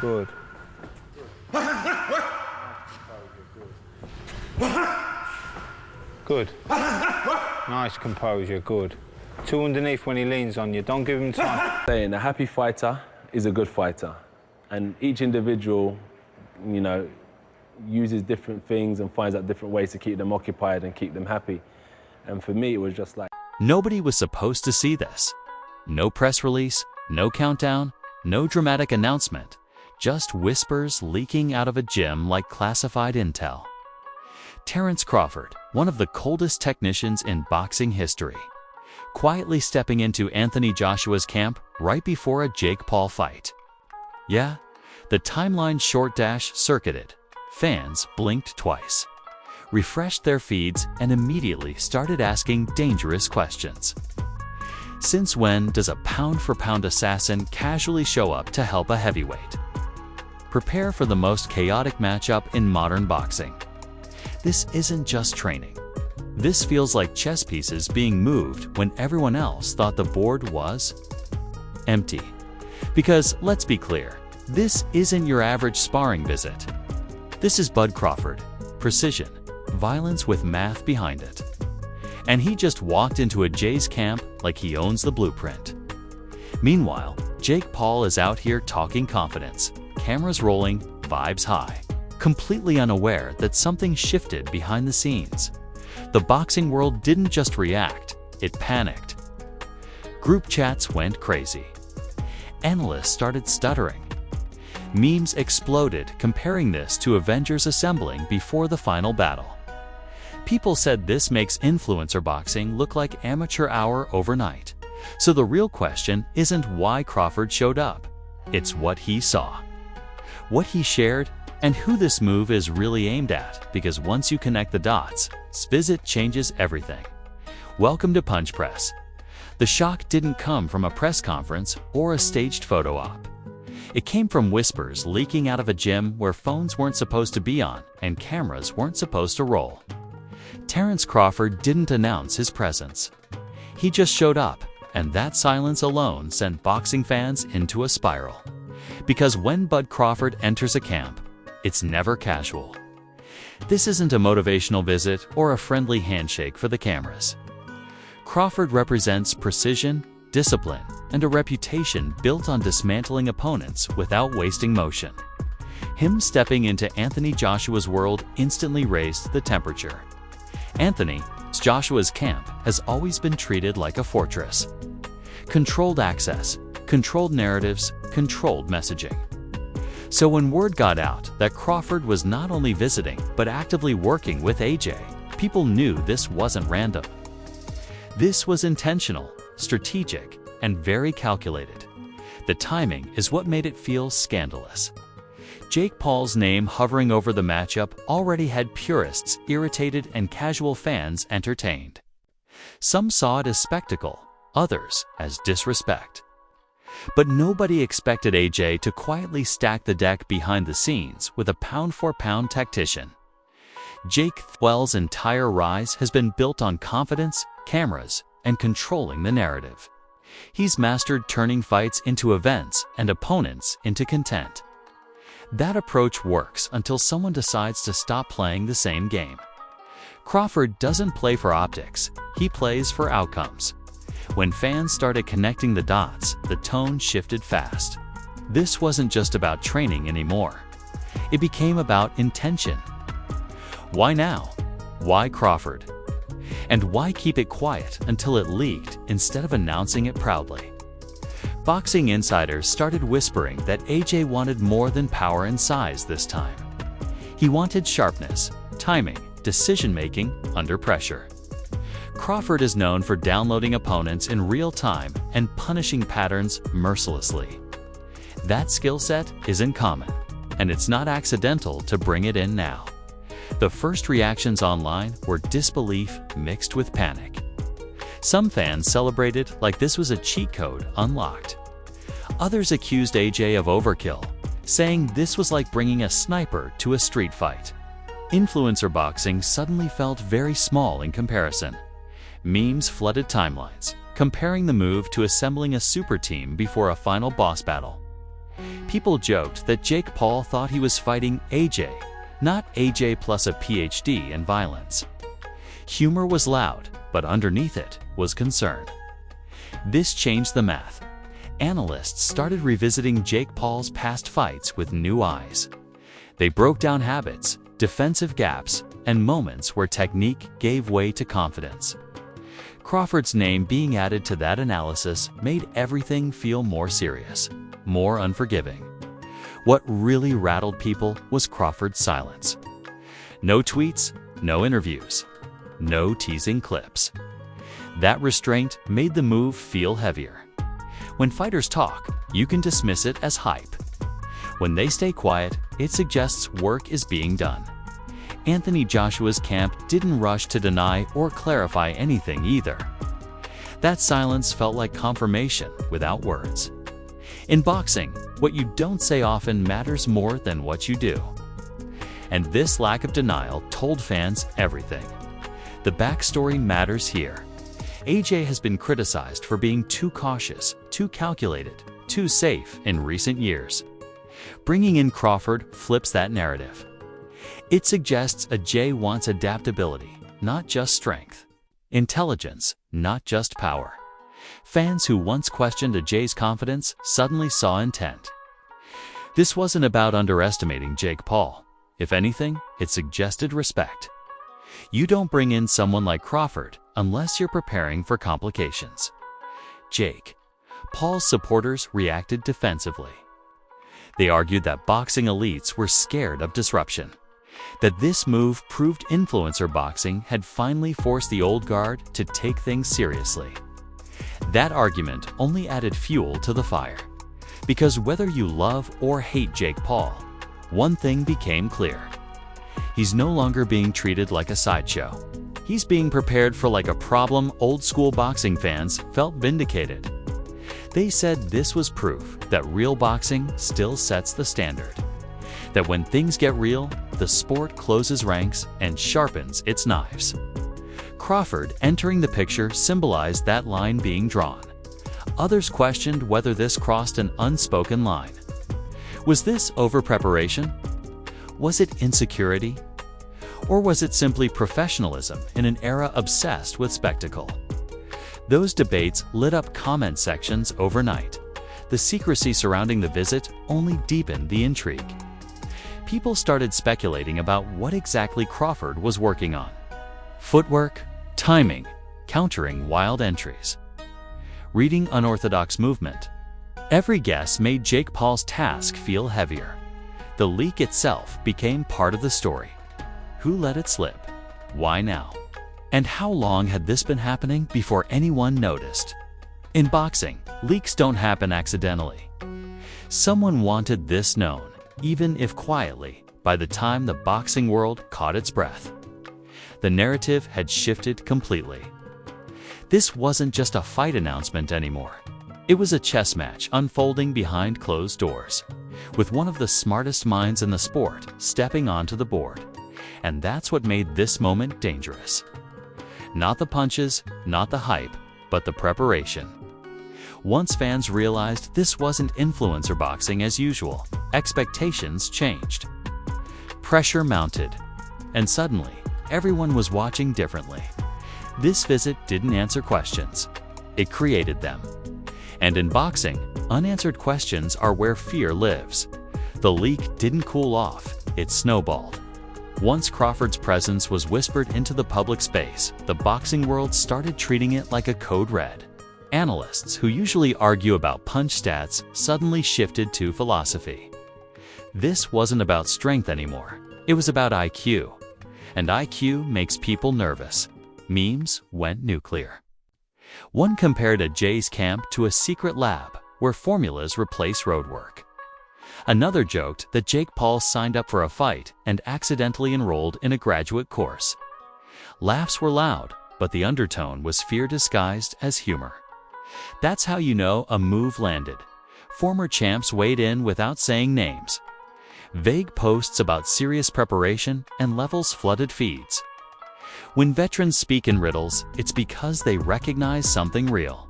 Good. Good. Nice composure, good. Two underneath when he leans on you. Don't give him time. Saying a happy fighter is a good fighter. And each individual, you know, uses different things and finds out different ways to keep them occupied and keep them happy. And for me, it was just like... Nobody was supposed to see this. No press release, no countdown, no dramatic announcement. Just whispers leaking out of a gym like classified intel. Terence Crawford, one of the coldest technicians in boxing history, quietly stepping into Anthony Joshua's camp right before a Jake Paul fight. Yeah, the timeline short dash circuited. Fans blinked twice, refreshed their feeds, and immediately started asking dangerous questions. Since when does a pound-for-pound assassin casually show up to help a heavyweight? Prepare for the most chaotic matchup in modern boxing. This isn't just training. This feels like chess pieces being moved when everyone else thought the board was empty. Because, let's be clear, this isn't your average sparring visit. This is Bud Crawford, precision, violence with math behind it. And he just walked into a Jay's camp like he owns the blueprint. Meanwhile, Jake Paul is out here talking confidence, cameras rolling, vibes high, completely unaware that something shifted behind the scenes. The boxing world didn't just react, it panicked. Group chats went crazy. Analysts started stuttering. Memes exploded comparing this to Avengers assembling before the final battle. People said this makes influencer boxing look like amateur hour overnight. So the real question isn't why Crawford showed up. It's what he saw, what he shared, and who this move is really aimed at, because once you connect the dots, this visit changes everything. Welcome to Punch Press. The shock didn't come from a press conference or a staged photo op. It came from whispers leaking out of a gym where phones weren't supposed to be on and cameras weren't supposed to roll. Terence Crawford didn't announce his presence. He just showed up, and that silence alone sent boxing fans into a spiral. Because when Bud Crawford enters a camp, it's never casual. This isn't a motivational visit or a friendly handshake for the cameras. Crawford represents precision, discipline, and a reputation built on dismantling opponents without wasting motion. Him stepping into Anthony Joshua's world instantly raised the temperature. Joshua's camp has always been treated like a fortress. Controlled access, controlled narratives, controlled messaging. So when word got out that Crawford was not only visiting but actively working with AJ, people knew this wasn't random. This was intentional, strategic, and very calculated. The timing is what made it feel scandalous. Jake Paul's name hovering over the matchup already had purists irritated and casual fans entertained. Some saw it as spectacle, others as disrespect. But nobody expected AJ to quietly stack the deck behind the scenes with a pound-for-pound tactician. Jake Paul's entire rise has been built on confidence, cameras, and controlling the narrative. He's mastered turning fights into events and opponents into content. That approach works until someone decides to stop playing the same game. Crawford doesn't play for optics, he plays for outcomes. When fans started connecting the dots, the tone shifted fast. This wasn't just about training anymore. It became about intention. Why now? Why Crawford? And why keep it quiet until it leaked instead of announcing it proudly? Boxing insiders started whispering that AJ wanted more than power and size this time. He wanted sharpness, timing, decision-making under pressure. Crawford is known for downloading opponents in real time and punishing patterns mercilessly. That skill set isn't common, and it's not accidental to bring it in now. The first reactions online were disbelief mixed with panic. Some fans celebrated like this was a cheat code unlocked. Others accused AJ of overkill, saying this was like bringing a sniper to a street fight. Influencer boxing suddenly felt very small in comparison. Memes flooded timelines, comparing the move to assembling a super team before a final boss battle. People joked that Jake Paul thought he was fighting AJ, not AJ plus a PhD in violence. Humor was loud, but underneath it was concern. This changed the math. Analysts started revisiting Jake Paul's past fights with new eyes. They broke down habits, defensive gaps, and moments where technique gave way to confidence. Crawford's name being added to that analysis made everything feel more serious, more unforgiving. What really rattled people was Crawford's silence. No tweets, no interviews, no teasing clips. That restraint made the move feel heavier. When fighters talk, you can dismiss it as hype. When they stay quiet, it suggests work is being done. Anthony Joshua's camp didn't rush to deny or clarify anything either. That silence felt like confirmation without words. In boxing, what you don't say often matters more than what you do. And this lack of denial told fans everything. The backstory matters here. AJ has been criticized for being too cautious, too calculated, too safe in recent years. Bringing in Crawford flips that narrative. It suggests AJ wants adaptability, not just strength. Intelligence, not just power. Fans who once questioned AJ's confidence suddenly saw intent. This wasn't about underestimating Jake Paul. If anything, it suggested respect. You don't bring in someone like Crawford unless you're preparing for complications. Paul's supporters reacted defensively. They argued that boxing elites were scared of disruption, that this move proved influencer boxing had finally forced the old guard to take things seriously. That argument only added fuel to the fire, because whether you love or hate Jake Paul, one thing became clear. He's no longer being treated like a sideshow. He's being prepared for like a problem. Old-school boxing fans felt vindicated. They said this was proof that real boxing still sets the standard. That when things get real, the sport closes ranks and sharpens its knives. Crawford entering the picture symbolized that line being drawn. Others questioned whether this crossed an unspoken line. Was this over-preparation? Was it insecurity? Or was it simply professionalism in an era obsessed with spectacle? Those debates lit up comment sections overnight. The secrecy surrounding the visit only deepened the intrigue. People started speculating about what exactly Crawford was working on. Footwork, timing, countering wild entries, reading unorthodox movement. Every guess made Jake Paul's task feel heavier. The leak itself became part of the story. Who let it slip? Why now? And how long had this been happening before anyone noticed? In boxing, leaks don't happen accidentally. Someone wanted this known, even if quietly, by the time the boxing world caught its breath. The narrative had shifted completely. This wasn't just a fight announcement anymore. It was a chess match unfolding behind closed doors, with one of the smartest minds in the sport stepping onto the board. And that's what made this moment dangerous. Not the punches, not the hype, but the preparation. Once fans realized this wasn't influencer boxing as usual, expectations changed. Pressure mounted, and suddenly, everyone was watching differently. This visit didn't answer questions. It created them. And in boxing, unanswered questions are where fear lives. The leak didn't cool off, it snowballed. Once Crawford's presence was whispered into the public space, the boxing world started treating it like a code red. Analysts who usually argue about punch stats suddenly shifted to philosophy. This wasn't about strength anymore. It was about IQ. And IQ makes people nervous. Memes went nuclear. One compared AJ's camp to a secret lab where formulas replace roadwork. Another joked that Jake Paul signed up for a fight and accidentally enrolled in a graduate course. Laughs were loud, but the undertone was fear disguised as humor. That's how you know a move landed. Former champs weighed in without saying names. Vague posts about serious preparation and levels flooded feeds. When veterans speak in riddles, it's because they recognize something real.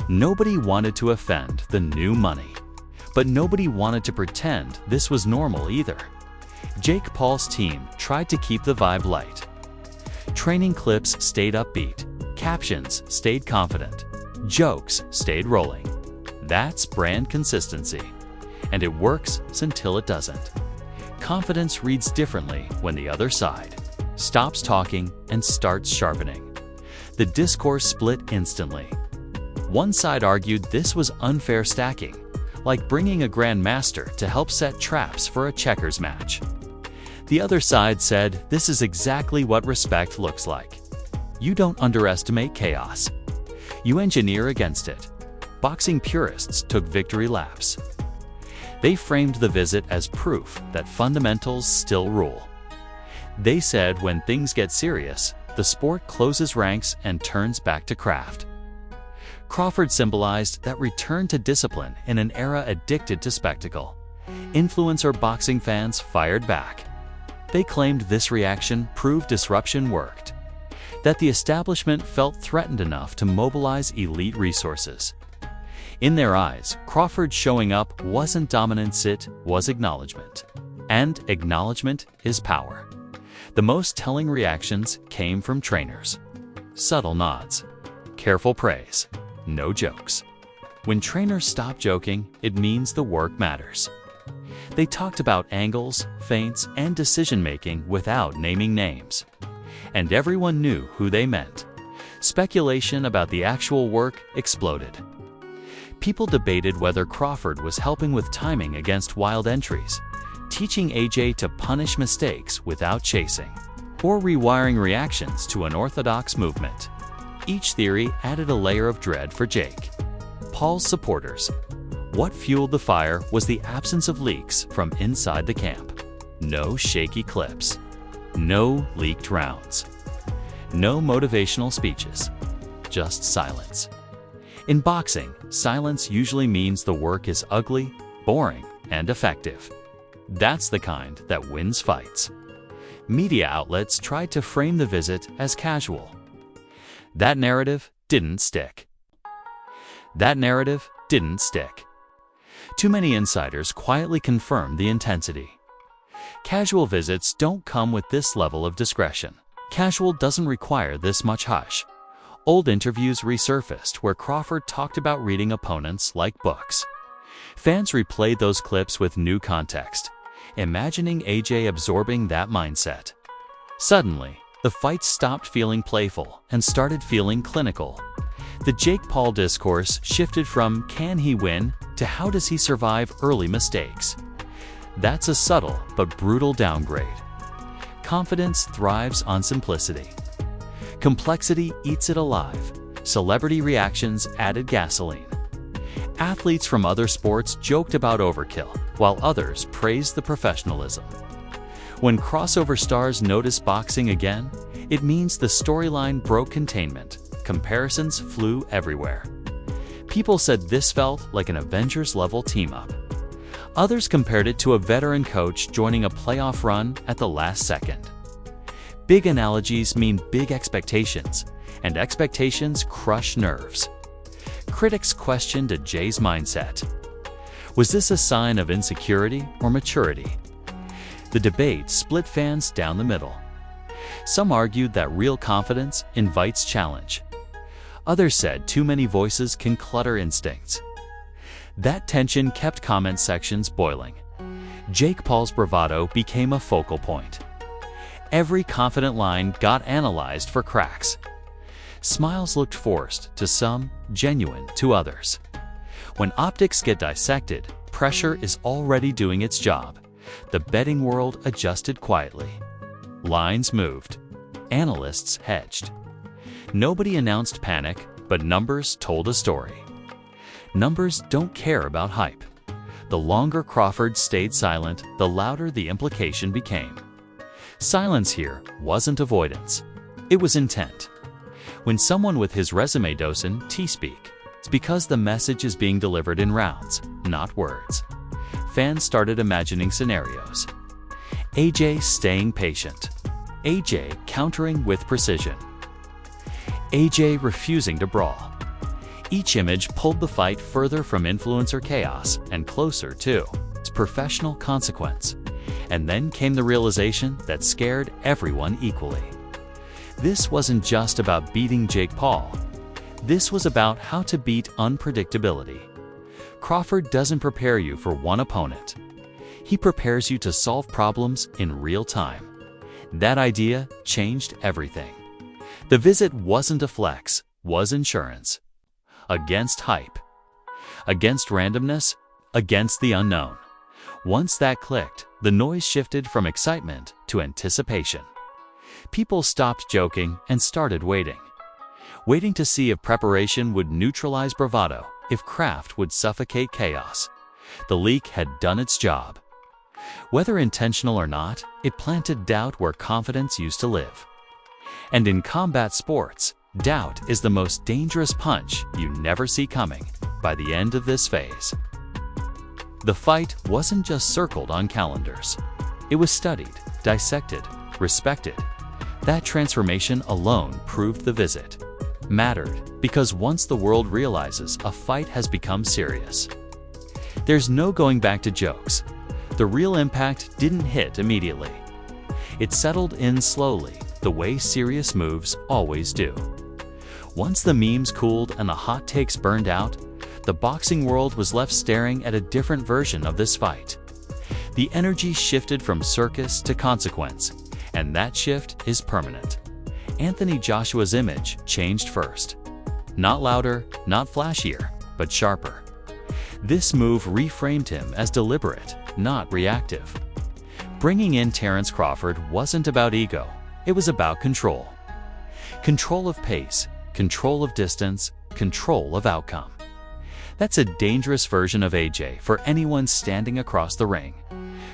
Nobody wanted to offend the new money. But nobody wanted to pretend this was normal either. Jake Paul's team tried to keep the vibe light. Training clips stayed upbeat, captions stayed confident, jokes stayed rolling. That's brand consistency. And it works until it doesn't. Confidence reads differently when the other side stops talking and starts sharpening. The discourse split instantly. One side argued this was unfair stacking, like bringing a grandmaster to help set traps for a checkers match. The other side said this is exactly what respect looks like. You don't underestimate chaos. You engineer against it. Boxing purists took victory laps. They framed the visit as proof that fundamentals still rule. They said when things get serious, the sport closes ranks and turns back to craft. Crawford symbolized that return to discipline in an era addicted to spectacle. Influencer boxing fans fired back. They claimed this reaction proved disruption worked, that the establishment felt threatened enough to mobilize elite resources. In their eyes, Crawford showing up wasn't dominance, it was acknowledgement. And acknowledgement is power. The most telling reactions came from trainers. Subtle nods, careful praise, no jokes. When trainers stop joking, it means the work matters. They talked about angles, feints, and decision-making without naming names. And everyone knew who they meant. Speculation about the actual work exploded. People debated whether Crawford was helping with timing against wild entries, teaching AJ to punish mistakes without chasing, or rewiring reactions to an orthodox movement. Each theory added a layer of dread for Jake. Paul's supporters. What fueled the fire was the absence of leaks from inside the camp. No shaky clips. No leaked rounds. No motivational speeches. Just silence. In boxing, silence usually means the work is ugly, boring, and effective. That's the kind that wins fights. Media outlets tried to frame the visit as casual. That narrative didn't stick. Too many insiders quietly confirmed the intensity. Casual visits don't come with this level of discretion. Casual doesn't require this much hush. Old interviews resurfaced where Crawford talked about reading opponents like books. Fans replayed those clips with new context, imagining AJ absorbing that mindset. Suddenly, the fight stopped feeling playful and started feeling clinical. The Jake Paul discourse shifted from can he win to how does he survive early mistakes. That's a subtle but brutal downgrade. Confidence thrives on simplicity. Complexity eats it alive. Celebrity reactions added gasoline. Athletes from other sports joked about overkill, while others praised the professionalism. When crossover stars notice boxing again, it means the storyline broke containment. Comparisons flew everywhere. People said this felt like an Avengers-level team-up. Others compared it to a veteran coach joining a playoff run at the last second. Big analogies mean big expectations, and expectations crush nerves. Critics questioned Jay's mindset. Was this a sign of insecurity or maturity? The debate split fans down the middle. Some argued that real confidence invites challenge. Others said too many voices can clutter instincts. That tension kept comment sections boiling. Jake Paul's bravado became a focal point. Every confident line got analyzed for cracks. Smiles looked forced to some, genuine to others. When optics get dissected, pressure is already doing its job. The betting world adjusted quietly. Lines moved. Analysts hedged. Nobody announced panic, but numbers told a story. Numbers don't care about hype. The longer Crawford stayed silent, the louder the implication became. Silence here wasn't avoidance. It was intent. When someone with his resume doesn't speak, it's because the message is being delivered in rounds, not words. Fans started imagining scenarios. AJ staying patient. AJ countering with precision. AJ refusing to brawl. Each image pulled the fight further from influencer chaos and closer to its professional consequence. And then came the realization that scared everyone equally. This wasn't just about beating Jake Paul. This was about how to beat unpredictability. Crawford doesn't prepare you for one opponent. He prepares you to solve problems in real time. That idea changed everything. The visit wasn't a flex, was insurance. Against hype. Against randomness. Against the unknown. Once that clicked, the noise shifted from excitement to anticipation. People stopped joking and started waiting. Waiting to see if preparation would neutralize bravado, if craft would suffocate chaos. The leak had done its job. Whether intentional or not, it planted doubt where confidence used to live. And in combat sports, doubt is the most dangerous punch you never see coming by the end of this phase. The fight wasn't just circled on calendars. It was studied, dissected, respected. That transformation alone proved the visit mattered, because once the world realizes a fight has become serious, there's no going back to jokes. The real impact didn't hit immediately. It settled in slowly, the way serious moves always do. Once the memes cooled and the hot takes burned out, the boxing world was left staring at a different version of this fight. The energy shifted from circus to consequence, and that shift is permanent. Anthony Joshua's image changed first. Not louder, not flashier, but sharper. This move reframed him as deliberate, not reactive. Bringing in Terence Crawford wasn't about ego, it was about control. Control of pace, control of distance, control of outcome. That's a dangerous version of AJ for anyone standing across the ring.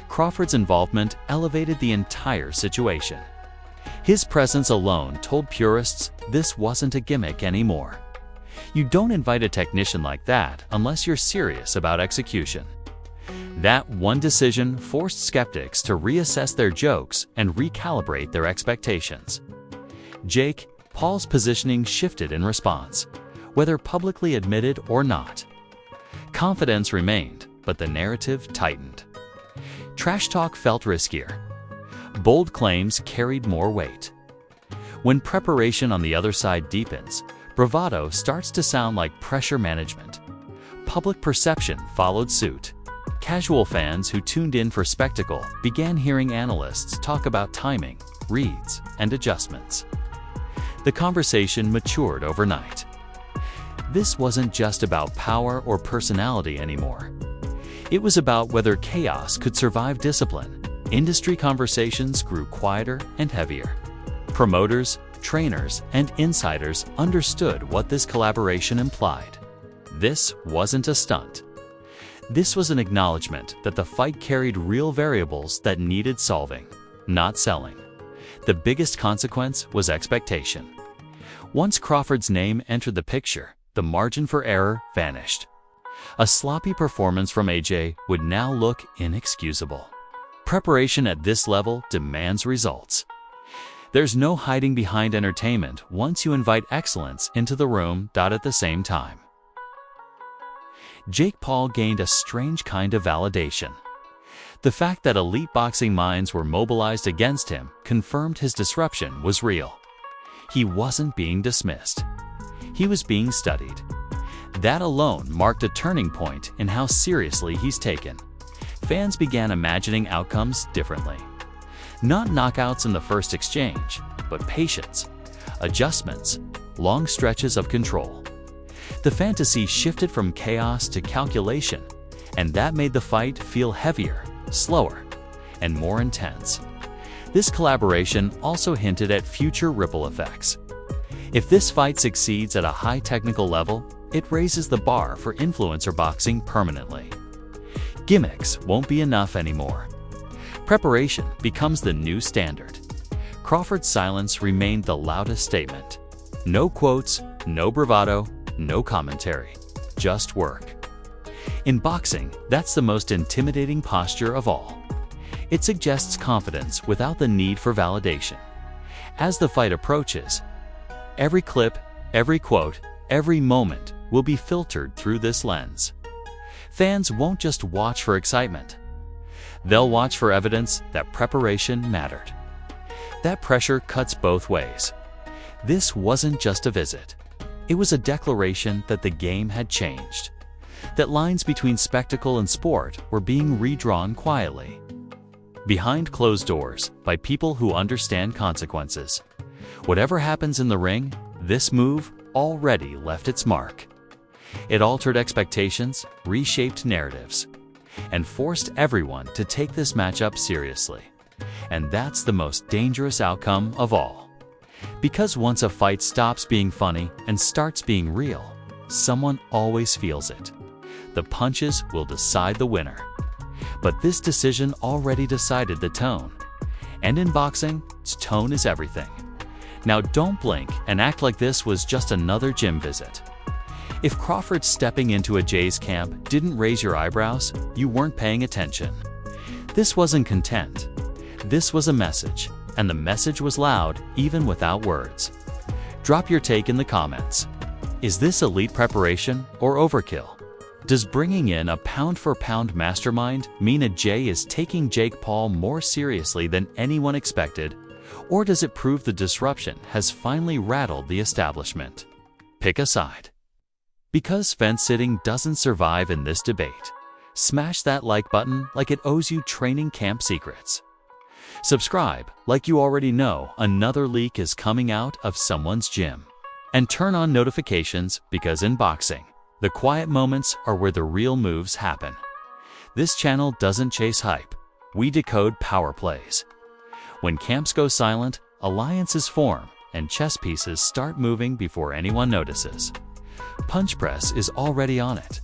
Crawford's involvement elevated the entire situation. His presence alone told purists this wasn't a gimmick anymore. You don't invite a technician like that unless you're serious about execution. That one decision forced skeptics to reassess their jokes and recalibrate their expectations. Jake Paul's positioning shifted in response, whether publicly admitted or not. Confidence remained, but the narrative tightened. Trash talk felt riskier. Bold claims carried more weight. When preparation on the other side deepens, bravado starts to sound like pressure management. Public perception followed suit. Casual fans who tuned in for spectacle began hearing analysts talk about timing, reads, and adjustments. The conversation matured overnight. This wasn't just about power or personality anymore. It was about whether chaos could survive discipline. Industry conversations grew quieter and heavier. Promoters, trainers, and insiders understood what this collaboration implied. This wasn't a stunt. This was an acknowledgement that the fight carried real variables that needed solving, not selling. The biggest consequence was expectation. Once Crawford's name entered the picture, the margin for error vanished. A sloppy performance from AJ would now look inexcusable. Preparation at this level demands results. There's no hiding behind entertainment once you invite excellence into the room. At the same time, Jake Paul gained a strange kind of validation. The fact that elite boxing minds were mobilized against him confirmed his disruption was real. He wasn't being dismissed. He was being studied. That alone marked a turning point in how seriously he's taken. Fans began imagining outcomes differently. Not knockouts in the first exchange, but patience, adjustments, long stretches of control. The fantasy shifted from chaos to calculation, and that made the fight feel heavier, slower, and more intense. This collaboration also hinted at future ripple effects. If this fight succeeds at a high technical level, it raises the bar for influencer boxing permanently. Gimmicks won't be enough anymore. Preparation becomes the new standard. Crawford's silence remained the loudest statement. No quotes, no bravado, no commentary, just work. In boxing, that's the most intimidating posture of all. It suggests confidence without the need for validation. As the fight approaches, every clip, every quote, Every moment will be filtered through this lens. Fans won't just watch for excitement. They'll watch for evidence that preparation mattered. That pressure cuts both ways. This wasn't just a visit. It was a declaration that the game had changed, that lines between spectacle and sport were being redrawn quietly, behind closed doors, by people who understand consequences. Whatever happens in the ring, this move already left its mark. It altered expectations, reshaped narratives, and forced everyone to take this matchup seriously. And that's the most dangerous outcome of all. Because once a fight stops being funny and starts being real, someone always feels it. The punches will decide the winner. But this decision already decided the tone. And in boxing, tone is everything. Now don't blink and act like this was just another gym visit. If Crawford stepping into a Jays camp didn't raise your eyebrows, you weren't paying attention. This wasn't content. This was a message, and the message was loud even without words. Drop your take in the comments. Is this elite preparation or overkill? Does bringing in a pound-for-pound mastermind mean a Jay is taking Jake Paul more seriously than anyone expected? Or does it prove the disruption has finally rattled the establishment? Pick a side. Because fence-sitting doesn't survive in this debate, smash that like button like it owes you training camp secrets. Subscribe like you already know another leak is coming out of someone's gym. And turn on notifications because in boxing, the quiet moments are where the real moves happen. This channel doesn't chase hype. We decode power plays. When camps go silent, alliances form, and chess pieces start moving before anyone notices. Punch Press is already on it.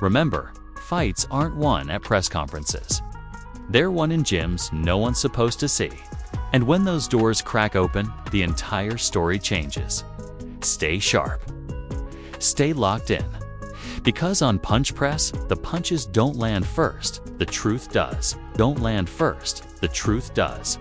Remember, fights aren't won at press conferences. They're won in gyms no one's supposed to see. And when those doors crack open, the entire story changes. Stay sharp. Stay locked in. Because on Punch Press, the punches don't land first, the truth does. Don't land first, the truth does.